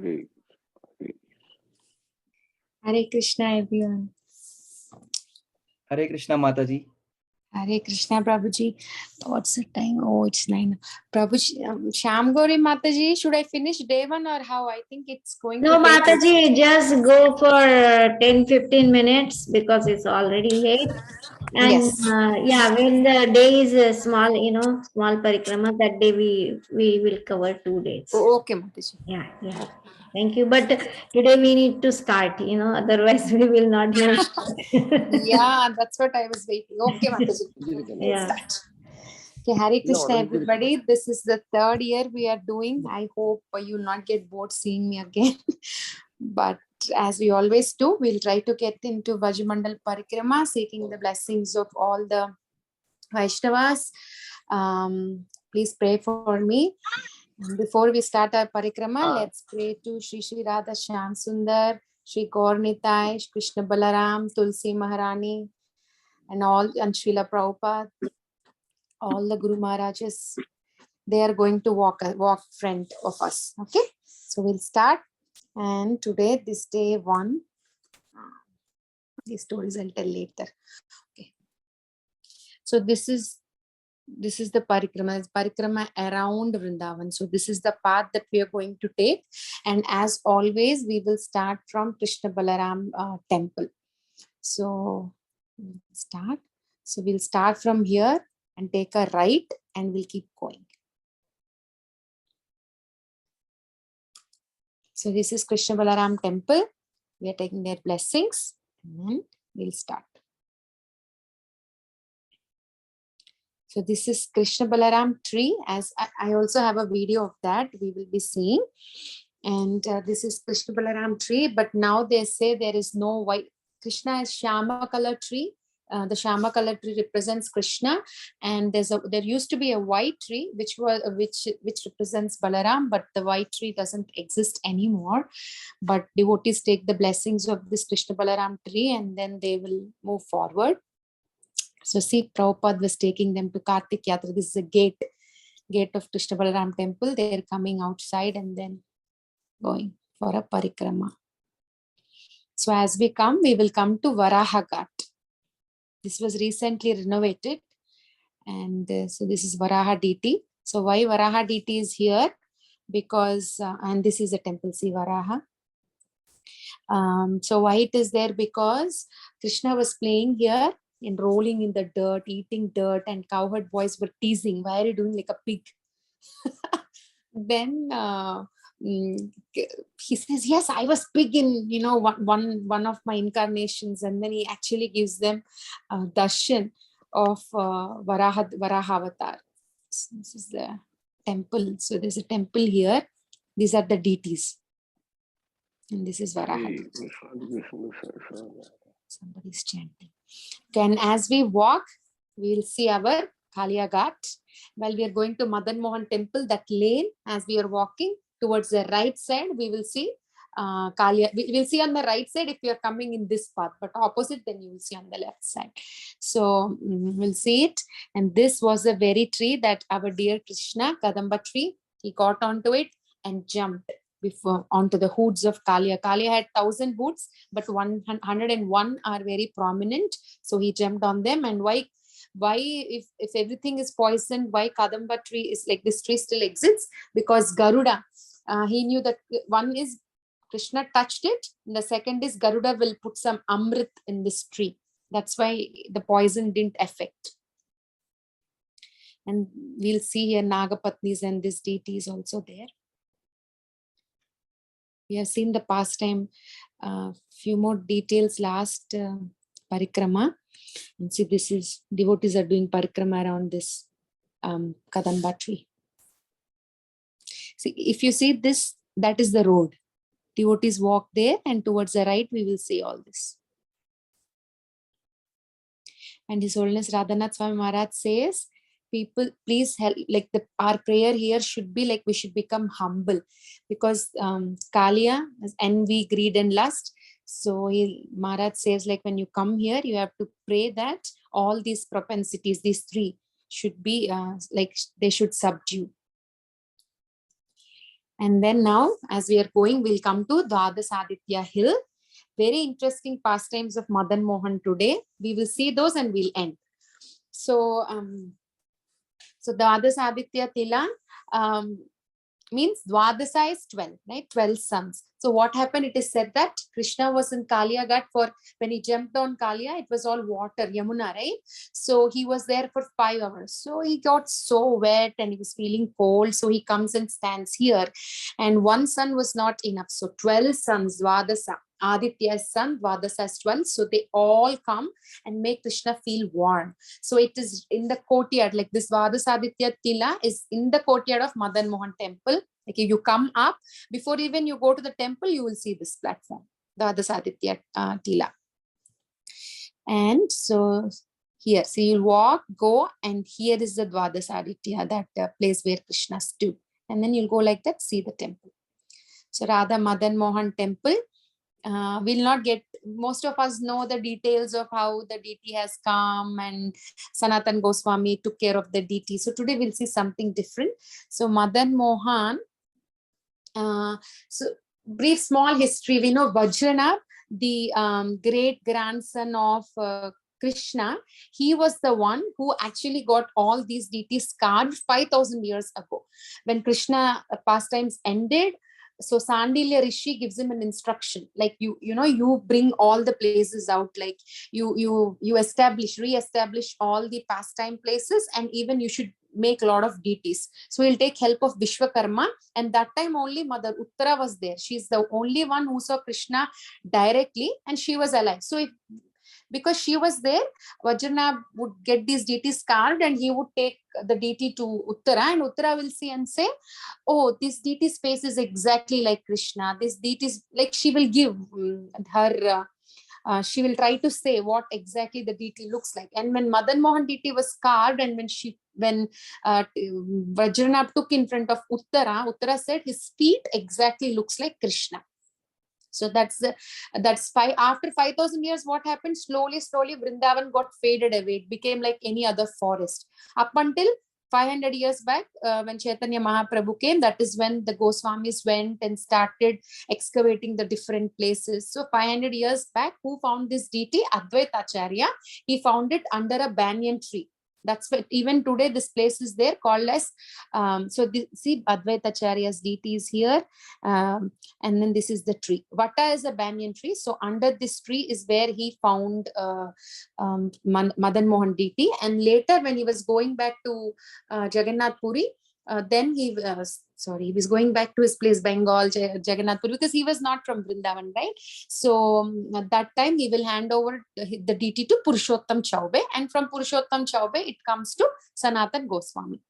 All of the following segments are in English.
Hare, Hare. Hare Krishna, everyone. Hare Krishna Mataji. Hare Krishna, Prabhuji. What's the time? Oh, it's 9. Prabhuji, Sham Gauri Mataji, should I finish day 1 or how? I think it's going No, to take Mataji, just go for 10-15 minutes because it's already 8. And Yes. yeah, when the day is small, small parikrama, that day we will cover 2 days. Oh, okay, Mataji. Yeah. Thank you. But today we need to start, otherwise we will not know. Yeah, that's what I was waiting. Okay, Mataji. We'll start. Okay, Hare Krishna, everybody. This is the 3rd year we are doing. I hope you not get bored seeing me again. But as we always do, we'll try to get into Vrajamandal Parikrama, seeking the blessings of all the Vaishnavas. Please pray for me. Before we start our parikrama, let's pray to Shri Radha Shyam Sundar, Shri Gaur Nitai, Krishna Balaram, Tulsi Maharani, and Srila Prabhupada, all the Guru Maharajas. They are going to walk front of us. Okay, so we'll start. And today, this day 1, these stories I'll tell later. Okay, so this is the parikrama around Vrindavan. So this is the path that we are going to take, and as always we will start from Krishna Balaram temple. So we'll start from here and take a right, and we'll keep going. So this is Krishna Balaram temple. We are taking their blessings, and then we'll start. So this is Krishna Balaram tree. As I also have a video of that we will be seeing. And this is Krishna Balaram tree. But now they say there is no white. Krishna is Shama color tree. The Shama color tree represents Krishna. And there used to be a white tree which represents Balaram, but the white tree doesn't exist anymore. But devotees take the blessings of this Krishna Balaram tree, and then they will move forward. So see, Prabhupada was taking them to Kartik Yatra. This is a gate of Krishna Balaram temple. They are coming outside and then going for a parikrama. So as we come, we will come to Varaha Ghat. This was recently renovated. And so this is Varaha deity. So why Varaha deity is here? Because, and this is a temple, see Varaha. So why it is there? Because Krishna was playing here and rolling in the dirt, eating dirt, and cowherd boys were teasing, why are you doing like a pig? Then he says, yes, I was pig in one of my incarnations, and then he actually gives them darshan of Varaha Avatar. So this is the temple. So there's a temple here. These are the deities, and this is Varaha. Somebody's chanting. And as we walk, we will see our Kalia Ghat. While we are going to Madan Mohan temple, that lane, as we are walking towards the right side, we will see Kalia. We will see on the right side if you are coming in this path, but opposite, then you will see on the left side. So we'll see it. And this was the very tree that our dear Krishna, Kadamba tree, he got onto it and jumped onto the hoods of Kalia. Kalia had 1,000 hoods, but 101 are very prominent. So he jumped on them. And why if everything is poisoned, why Kadamba tree is like this tree still exists? Because Garuda, he knew that one is Krishna touched it, and the second is Garuda will put some amrit in this tree. That's why the poison didn't affect. And we'll see here Nagapatnis and this deity is also there. We have seen the pastime, few more details last parikrama. And see, this is devotees are doing parikrama around this Kadamba tree. See, if you see this, that is the road. Devotees walk there, and towards the right, we will see all this. And His Holiness Radhanath Swami Maharaj says, people, please help, like our prayer here should be like we should become humble, because Kalia has envy, greed, and lust. So Maharaj says, like when you come here, you have to pray that all these propensities, these three, should be like they should subdue. And then now, as we are going, we'll come to Dwadasaditya Hill. Very interesting pastimes of Madan Mohan today. We will see those and we'll end. So, Dwadasaditya Tila means Dwadasa is 12, right? 12 sons. So what happened? It is said that Krishna was in Kalia Ghat when he jumped on Kalia, it was all water, Yamuna, right? So he was there for 5 hours. So he got so wet and he was feeling cold. So he comes and stands here. And one son was not enough. So 12 sons, Dwadasa. Aditya's son, Dwadasa is 12. So they all come and make Krishna feel warm. So it is in the courtyard, like this Dwadasaditya Tila is in the courtyard of Madan Mohan temple. Like if you come up, before even you go to the temple, you will see this platform, Dwadasaditya Tila. And so here, so you'll walk, go, and here is the Dwadasaditya, that place where Krishna stood. And then you'll go like that, see the temple. So Radha Madan Mohan temple. We'll not get, most of us know the details of how the deity has come, and Sanatan Goswami took care of the deity. So today we'll see something different. So Madan Mohan, so brief small history. We know Vajranath, the great grandson of Krishna, he was the one who actually got all these deities carved 5,000 years ago. When Krishna pastimes ended, so Sandilya Rishi gives him an instruction, like you bring all the places out, like you re-establish all the pastime places, and even you should make a lot of deities. So he'll take help of Vishwakarma, and that time only Mother Uttara was there. She's the only one who saw Krishna directly, and she was alive. So because she was there, Vajranath would get these deities carved, and he would take the deity to Uttara, and Uttara will see and say, oh, this deity's face is exactly like Krishna. This deity is like, she will give her, she will try to say what exactly the deity looks like. And when Madan Mohan deity was carved, and when Vajranath took in front of Uttara said his feet exactly looks like Krishna. So that's after 5,000 years, what happened? Slowly Vrindavan got faded away. It became like any other forest. Up until 500 years back, when Chaitanya Mahaprabhu came, that is when the Goswamis went and started excavating the different places. So 500 years back, who found this deity? Advaita Acharya. He found it under a banyan tree. That's what even today this place is there, called as see Advaita Acharya's deity is here, and then this is the tree. Vata is a banyan tree. So under this tree is where he found Madan Mohan deity. And later when he was going back to Jagannath Puri, then he was going back to his place, Bengal, Jagannath Puri, because he was not from Vrindavan, right? So at that time he will hand over the deity to Purushottam Chaube, and from Purushottam Chaube it comes to Sanatan Goswami.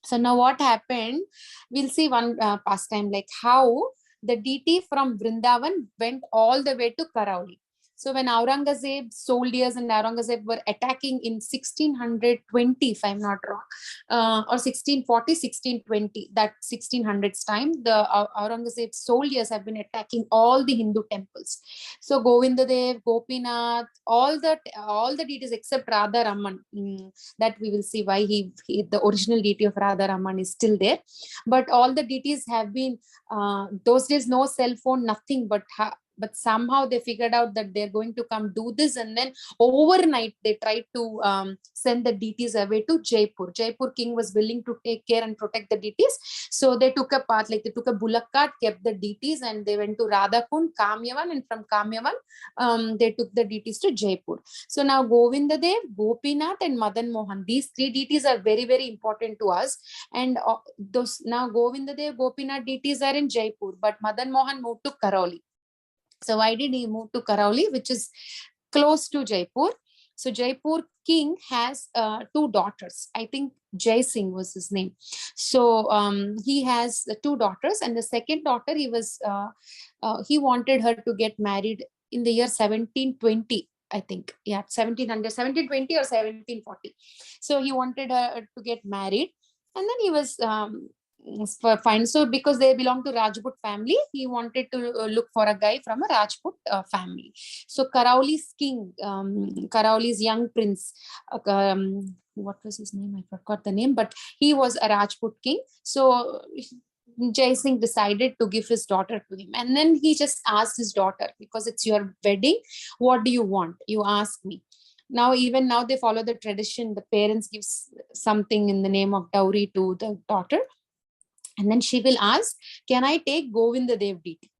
So now what happened? We'll see one pastime, like how the deity from Vrindavan went all the way to Karauli. So when Aurangzeb's soldiers and Aurangzeb were attacking in 1620, if I'm not wrong, or 1640, 1620, that 1600s time, the Aurangzeb's soldiers have been attacking all the Hindu temples. So Govindadev, Gopinath, all the deities except Radha Raman, that we will see why the original deity of Radha Raman is still there. But all the deities have been, those days no cell phone, nothing, but somehow they figured out that they're going to come do this, and then overnight they tried to send the deities away to Jaipur. Jaipur king was willing to take care and protect the deities, so they took a path, like they took a bullock cart, kept the deities, and they went to Radhakund, Kamyavan, and from Kamyavan they took the deities to Jaipur. So now Govindadev, Gopinath, and Madan Mohan, these 3 deities are very, very important to us. And those now Govindadev, Gopinath deities are in Jaipur, but Madan Mohan moved to Karauli. So why did he move to Karauli, which is close to Jaipur? So Jaipur king has 2 daughters. I think Jai Singh was his name. So he has 2 daughters, and the second daughter, he wanted her to get married in the year 1720. I think, yeah, 1720 or 1740. So he wanted her to get married, and then he was fine. So because they belong to Rajput family, he wanted to look for a guy from a Rajput family. So Karauli's king, Karauli's young prince, what was his name? I forgot the name, but he was a Rajput king. So Jai Singh decided to give his daughter to him. And then he just asked his daughter, because it's your wedding, what do you want? You ask me. Now, even now they follow the tradition. The parents gives something in the name of dowry to the daughter. And then she will ask, can I take Govinda Dev deity?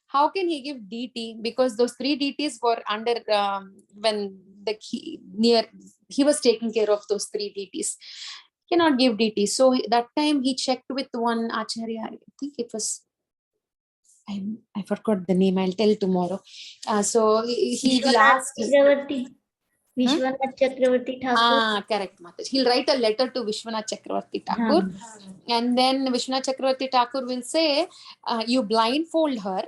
How can he give deity? Because those three deities were under, when he was taking care of those three deities. Cannot give deity. So that time he checked with one Acharya. I think it was, I forgot the name. I'll tell tomorrow. So he will ask. Vishwanath Chakravarti Thakur. Correct, Mataji. He'll write a letter to Vishwanath Chakravarti Thakur. And then Vishwanath Chakravarti Thakur will say, you blindfold her,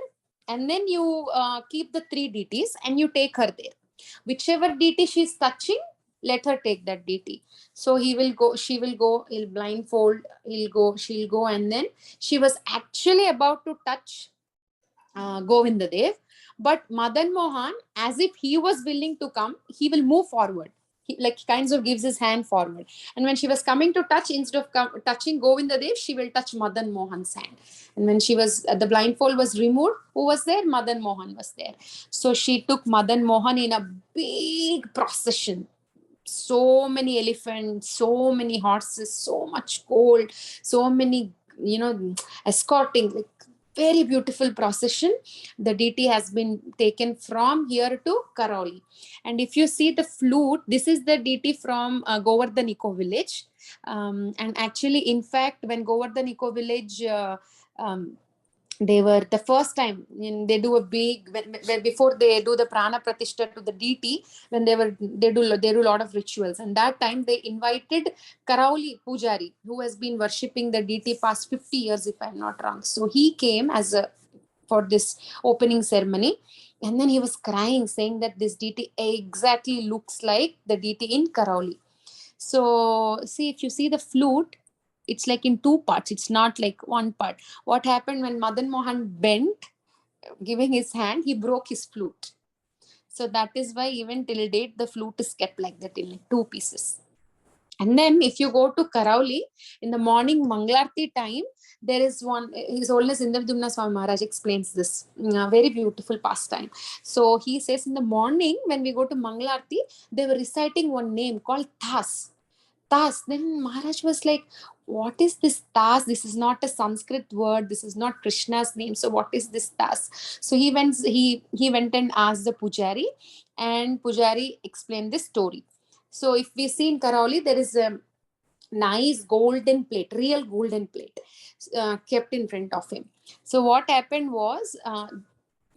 and then you keep the three deities and you take her there. Whichever deity she's touching, let her take that deity. So he will go, she will go, he'll blindfold, he'll go, she'll go, and then she was actually about to touch Govinda Dev, but Madan Mohan, as if he was willing to come, he will move forward. He like kinds of gives his hand forward. And when she was coming to touch, instead of touching Govinda Dev, she will touch Madan Mohan's hand. And when she was, the blindfold was removed, who was there? Madan Mohan was there. So she took Madan Mohan in a big procession. So many elephants, so many horses, so much gold, so many, escorting, like very beautiful procession. The deity has been taken from here to Karauli. And if you see the flute, this is the deity from Govardhan Eco Village. And actually, in fact, when Govardhan Eco Village, they were the first time they do a big, before they do the prana pratishtha to the deity, when they do a lot of rituals, and that time they invited Karauli Pujari, who has been worshipping the deity past 50 years, if I'm not wrong. So he came for this opening ceremony, and then he was crying, saying that this deity exactly looks like the deity in Karauli. So see, if you see the flute, it's like in two parts. It's not like one part. What happened when Madan Mohan bent, giving his hand, he broke his flute. So that is why even till date, the flute is kept like that in like two pieces. And then if you go to Karauli, in the morning Manglarti time, there is one, His Holiness Indradumna Swami Maharaj explains this, very beautiful pastime. So he says in the morning, when we go to Manglarti, they were reciting one name called Tas. Tas. Then Maharaj was like, what is this Tas? This is not a Sanskrit word. This is not Krishna's name. So what is this Tas? So he went and asked the Pujari, and Pujari explained this story. So if we see in Karauli, there is a nice golden plate, real golden plate, kept in front of him. So what happened was,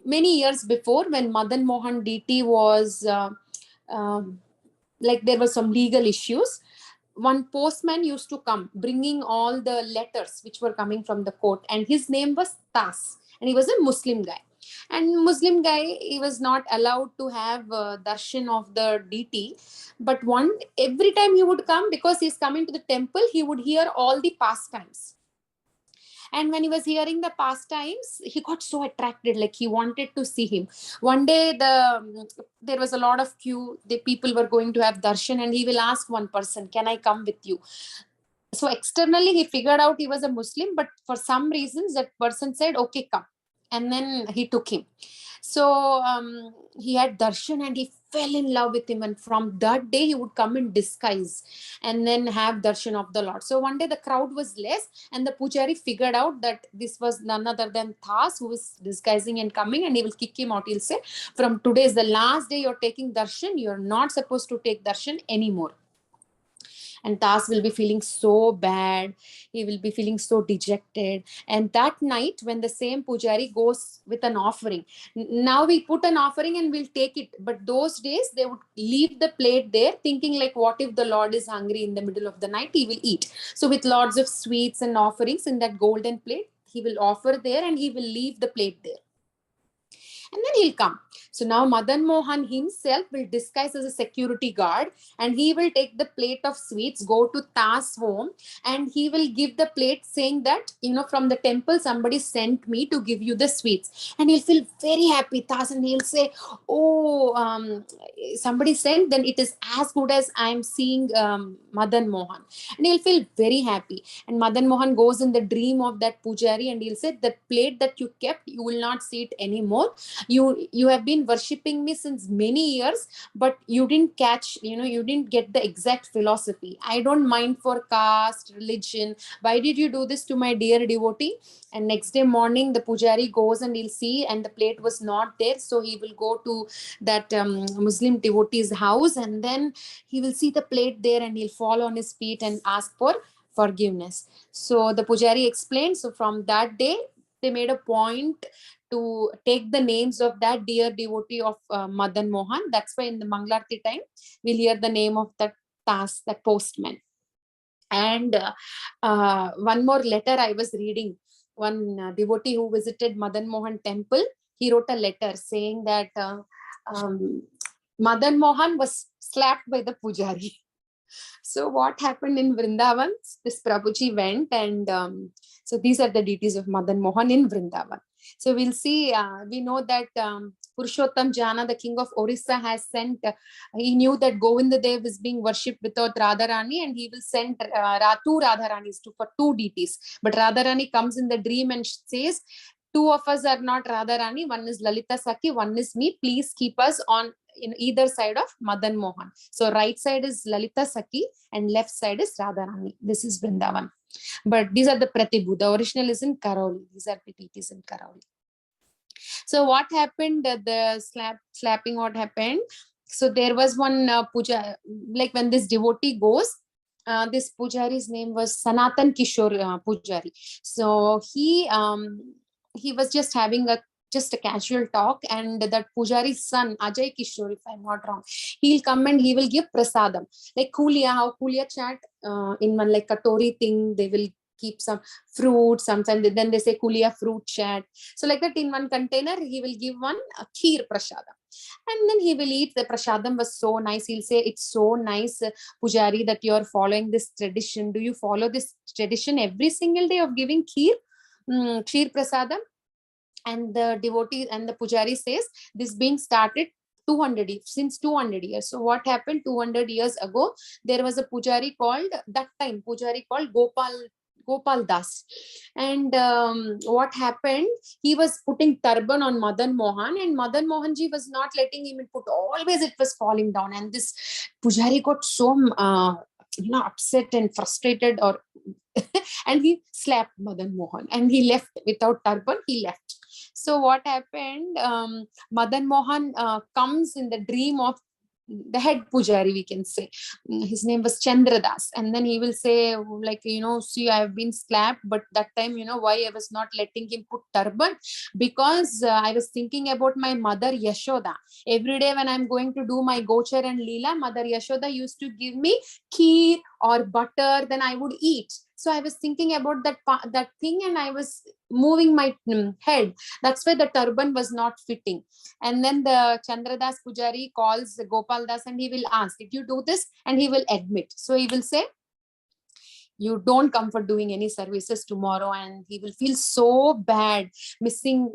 many years before, when Madan Mohan deity was, like there were some legal issues, one postman used to come bringing all the letters which were coming from the court, and his name was Tas, and he was a Muslim guy. And Muslim guy, he was not allowed to have darshan of the deity. But every time he would come, because he's coming to the temple, he would hear all the pastimes. And when he was hearing the pastimes, he got so attracted, like he wanted to see him. One day, there was a lot of queue. The people were going to have darshan, and he will ask one person, can I come with you? So externally, he figured out he was a Muslim, but for some reasons, that person said, okay, come. And then he took him. So he had darshan, and he fell in love with him. And from that day, he would come in disguise and then have darshan of the Lord. So one day the crowd was less, and the Pujari figured out that this was none other than Tas, who was disguising and coming, and he will kick him out. He'll say, from today is the last day you're taking darshan. You're not supposed to take darshan anymore. And Tas will be feeling so bad. He will be feeling so dejected. And that night, when the same Pujari goes with an offering, now we put an offering and we'll take it. But those days, they would leave the plate there, thinking like, what if the Lord is hungry in the middle of the night? He will eat. So with lots of sweets and offerings in that golden plate, he will offer there, and he will leave the plate there. and then he'll come. So now Madan Mohan himself will disguise as a security guard, and he will take the plate of sweets, go to Tas home, and he will give the plate saying that, from the temple, somebody sent me to give you the sweets. And he'll feel very happy, Tas, and he'll say, oh, somebody sent, then it is as good as I'm seeing Madan Mohan. And he'll feel very happy. And Madan Mohan goes in the dream of that pujari, and he'll say, the plate that you kept, you will not see it anymore. You have been worshipping me since many years, but you didn't catch, you didn't get the exact philosophy. I don't mind for caste, religion. Why did you do this to my dear devotee? And next day morning, the pujari goes and he'll see, and the plate was not there. So he will go to that Muslim devotee's house, and then he will see the plate there, and he'll fall on his feet and ask for forgiveness. So the pujari explained, so from that day, they made a point to take the names of that dear devotee of Madan Mohan. That's why in the Mangalarti time, we'll hear the name of that task, that postman. And one more letter I was reading. One devotee who visited Madan Mohan temple, he wrote a letter saying that Madan Mohan was slapped by the pujari. So what happened in Vrindavan? This Prabhuji went, and so these are the deities of Madan Mohan in Vrindavan. So we'll see, we know that Purushottam Jana, the king of Orissa, has sent, he knew that Govinda Dev is being worshipped without Radharani, and he will send two Radharanis for two deities. But Radharani comes in the dream and says, two of us are not Radharani, one is Lalita Sakhi, one is me, please keep us on in either side of Madan Mohan. So right side is Lalita Sakhi and left side is Radharani. This is Vrindavan. But these are the Pratibhu. The original is in Karauli. These are the deities in Karauli. So what happened? The slapping, what happened? So there was one puja, like when this devotee goes, this pujari's name was Sanatan Kishore Pujari. So he was just having just a casual talk, and that pujari's son, Ajay Kishore, if I'm not wrong, he'll come and he will give prasadam. Like Kulia, how Kulia chat in one like Katori thing, they will keep some fruit, sometimes then they say Kulia fruit chat. So like that in one container, he will give one kheer prasadam. And then he will eat. The prasadam was so nice. He'll say, it's so nice, Pujari, that you're following this tradition. Do you follow this tradition every single day of giving kheer prasadam? And the devotee and the pujari says, this being started 200 years, since 200 years. So what happened 200 years ago? There was a pujari called, that time pujari called Gopal Das. And what happened? He was putting turban on Madan Mohan, and Madan Mohanji was not letting him put. Always it was falling down, and this pujari got so upset and frustrated, or and he slapped Madan Mohan, and he left without turban. He left. So what happened? Madan Mohan comes in the dream of the head pujari, we can say. His name was Chandradas, and then he will say, like, see, I have been slapped, but that time, why I was not letting him put turban? Because I was thinking about my mother Yashoda. Every day when I'm going to do my gochar and leela, Mother Yashoda used to give me kheer or butter, then I would eat. So I was thinking about that thing, and I was moving my head. That's why the turban was not fitting. And then the Chandradas Pujari calls Gopal Das, and he will ask, did you do this? And he will admit. So he will say, you don't come for doing any services tomorrow. And he will feel so bad, missing.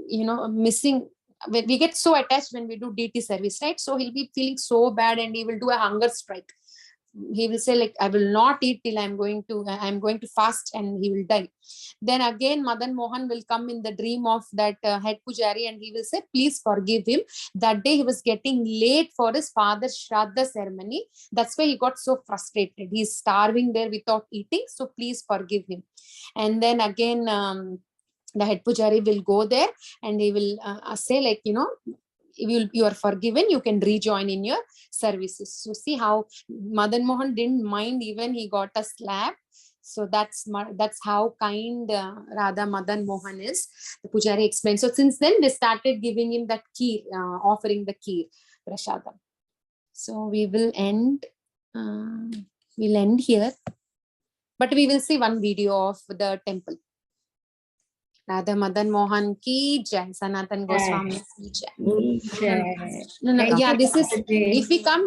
We get so attached when we do DT service, right? So he'll be feeling so bad, and he will do a hunger strike. He will say, like, I will not eat till I'm going to fast, and he will die. Then again Madan Mohan will come in the dream of that head pujari, and he will say, please forgive him. That day he was getting late for his father's Shraddha ceremony. That's why he got so frustrated. He's starving there without eating, so please forgive him. And then again the head pujari will go there, and he will say, like, you are forgiven, you can rejoin in your services. So see how Madan Mohan didn't mind, even he got a slap. So that's how kind Radha Madan Mohan is. The pujari explained. So since then they started giving him that kheer, offering the kheer prasadam. So we will end. We'll end here, but we will see one video of the temple. Radha Madan Mohan ki jai. Sanatan Goswami ki jai. Jai. No, Thank yeah, you, this is, Mataji. if we come